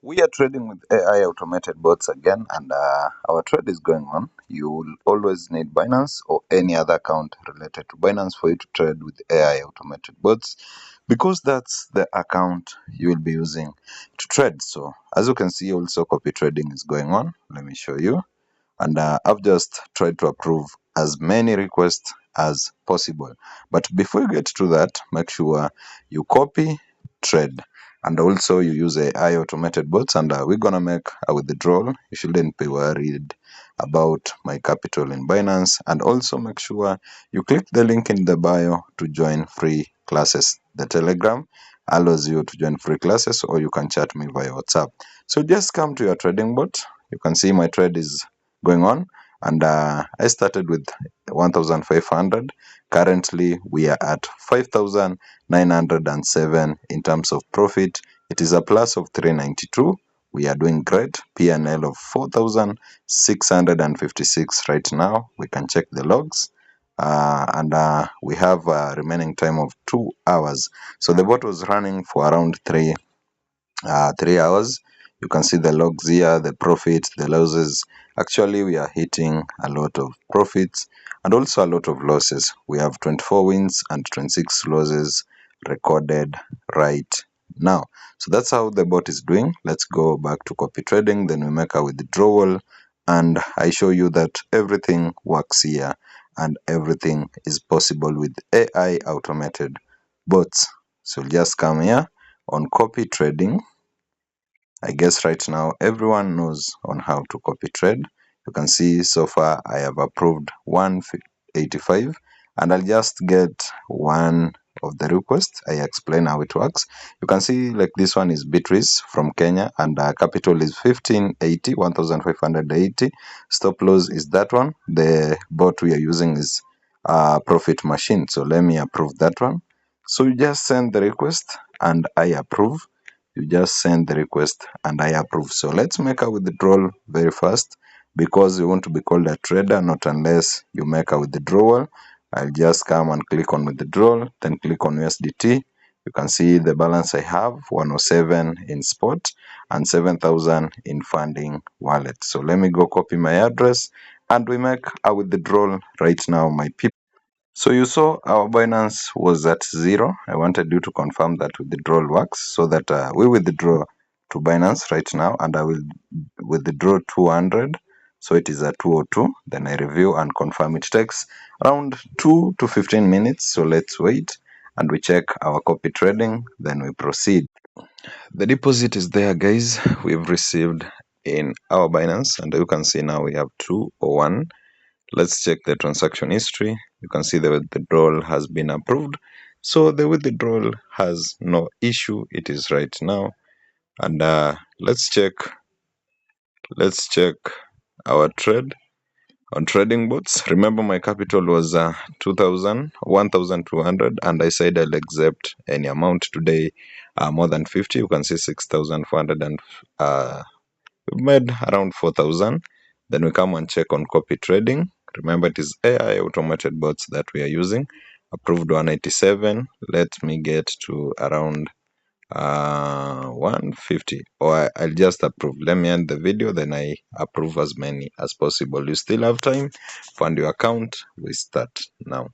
We are trading with AI automated bots again, and our trade is going on. You will always need Binance or any other account related to Binance for you to trade with AI automated bots, because that's the account you will be using to trade. So, as you can see, also copy trading is going on. Let me show you. And I've just tried to approve as many requests as possible. But before you get to that, make sure you copy, trade, and also you use AI automated bots. And we're gonna make a withdrawal. You shouldn't be worried about my capital in Binance. And also make sure you click the link in the bio to join free classes. The Telegram allows you to join free classes, or you can chat me via WhatsApp. So just come to your trading bot. You can see my trade is going on, and I started with 1500. Currently we are at 5907 in terms of profit. It is a plus of 392. We are doing great. PNL of 4656 right now. We can check the logs. And we have a remaining time of 2 hours. So the bot was running for around 3 hours. You can see the logs here, the profits, the losses. Actually, we are hitting a lot of profits and also a lot of losses. We have 24 wins and 26 losses recorded right now. So that's how the bot is doing. Let's go back to copy trading. Then we make a withdrawal, and I show you that everything works here and everything is possible with AI automated bots. So just come here on copy trading. I guess right now everyone knows on how to copy trade. You can see so far I have approved 185, and I'll just get one of the requests. I explain how it works. You can see like this one is Beatrice from Kenya, and capital is 1580, 1580. Stop loss is that one. The bot we are using is Profit Machine. So let me approve that one. So you just send the request and I approve. You just send the request and I approve. So let's make a withdrawal very fast, because you want to be called a trader, not unless you make a withdrawal. I'll just come and click on withdrawal, then click on USDT. You can see the balance I have, 107 in spot and 7,000 in funding wallet. So let me go copy my address and we make a withdrawal right now, my people. So you saw our Binance was at 0. I wanted you to confirm that withdrawal works, so that we withdraw to Binance right now, and I will withdraw 200. So it is at 202. Then I review and confirm. It takes around 2 to 15 minutes. So let's wait and we check our copy trading. Then we proceed. The deposit is there, guys. We've received in our Binance, and you can see now we have 201. Let's check the transaction history. You can see the withdrawal has been approved. So the withdrawal has no issue. It is right now. And let's check our trade on trading bots. Remember my capital was 1,200, and I said I'll accept any amount today more than 50. You can see 6,400, and we made around 4,000. Then we come and check on copy trading. Remember, it is AI automated bots that we are using. Approved 187. Let me get to around 150, or I'll just approve. Let me end the video, then I approve as many as possible. You still have time. Fund your account. We start now.